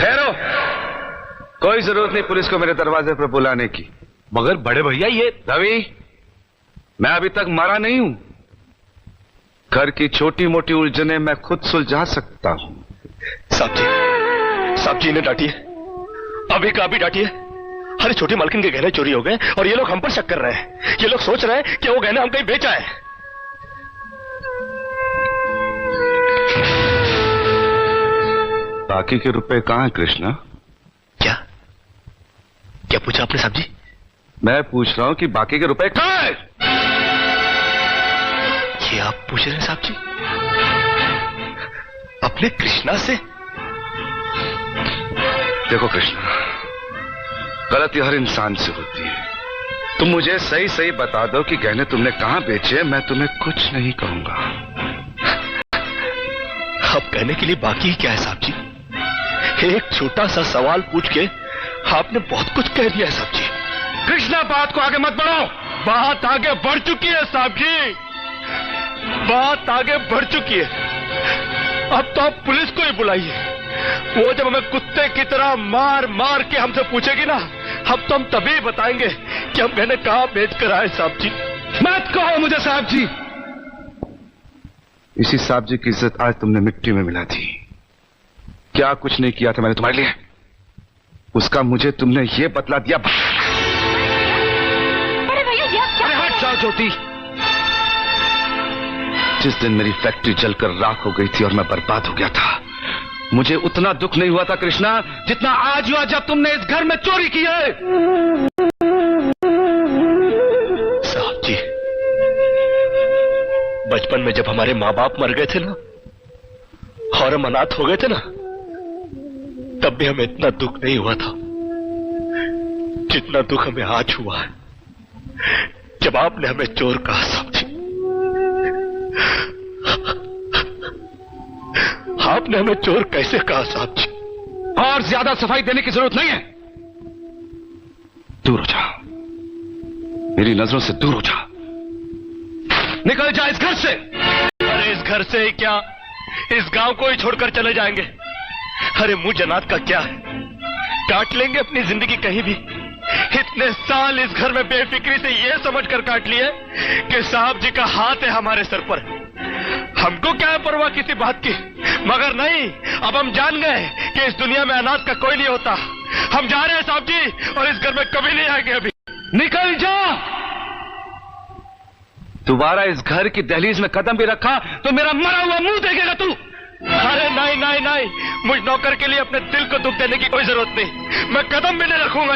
ठहरो, कोई जरूरत नहीं पुलिस को मेरे दरवाजे पर बुलाने की। मगर बड़े भैया ये रवि, मैं अभी तक मरा नहीं हूं। घर की छोटी मोटी उलझने मैं खुद सुलझा सकता हूं। साहब जी इन्हें डांटिए, अभी का अभी डांटिए। अरे छोटी मालकिन के गहने चोरी हो गए और ये लोग हम पर शक कर रहे हैं। ये लोग सोच रहे हैं कि वो गहने हम कहीं बेचा है। बाकी के रुपए कहां हैं कृष्णा? क्या पूछा आपने साहब जी? मैं पूछ रहा हूं कि बाकी के रुपए कहां हैं? ये आप पूछ रहे हैं साहब जी अपने कृष्णा से? देखो कृष्णा, गलती हर इंसान से होती है। तुम मुझे सही सही बता दो कि गहने तुमने कहां बेचे, मैं तुम्हें कुछ नहीं कहूंगा। अब कहने के लिए बाकी ही क्या है साहब जी? एक छोटा सा सवाल पूछ के आपने बहुत कुछ कह दिया है साहब जी। कृष्णा, बात को आगे मत बढ़ाओ। बात आगे बढ़ चुकी है साहब जी, बात आगे बढ़ चुकी है। अब तो आप पुलिस को ही बुलाइए। वो जब हमें कुत्ते की तरह मार मार के हमसे पूछेगी ना, अब तो हम तभी बताएंगे कि हम गहने कहां बेच कर आए साहब जी। मत कहो मुझे साहब जी। इसी साहब जी की इज्जत आज तुमने मिट्टी में मिला दी। क्या कुछ नहीं किया था मैंने तुम्हारे लिए, उसका मुझे तुमने ये बतला दिया। अरे भैया ये आप क्या? अरे हट जाओ ज्योति। जिस दिन मेरी फैक्ट्री जलकर राख हो गई थी और मैं बर्बाद हो गया था, मुझे उतना दुख नहीं हुआ था कृष्णा जितना आज हुआ जब तुमने इस घर में चोरी की है। साहब जी, बचपन में जब हमारे माँ बाप मर गए थे ना और हम अनाथ हो गए थे ना, तब भी हमें इतना दुख नहीं हुआ था जितना दुख हमें आज हुआ है जब आपने हमें चोर कहा साहब जी। आपने हमें चोर कैसे कहा साहब जी? और ज्यादा सफाई देने की जरूरत नहीं है। दूर हो जा, मेरी नजरों से दूर हो जा। निकल जा इस घर से। अरे इस घर से ही क्या, इस गांव को ही छोड़कर चले जाएंगे। अरे मुंह जनात का क्या है, काट लेंगे अपनी जिंदगी कहीं भी। इतने साल इस घर में बेफिक्री से ये समझकर काट लिए कि साहब जी का हाथ है हमारे सर पर। हमको क्या है परवाह किसी बात की, मगर नहीं, अब हम जान गए कि इस दुनिया में अनाथ का कोई नहीं होता। हम जा रहे हैं साहब जी और इस घर में कभी नहीं आएंगे अभी। निकल जा। दोबारा इस घर की दहलीज में कदम भी रखा तो मेरा मरा हुआ मुंह देखेगा तू। अरे नहीं नहीं नहीं, मुझ नौकर के लिए अपने दिल को दुख देने की कोई जरूरत नहीं। मैं कदम भी नहीं रखूंगा।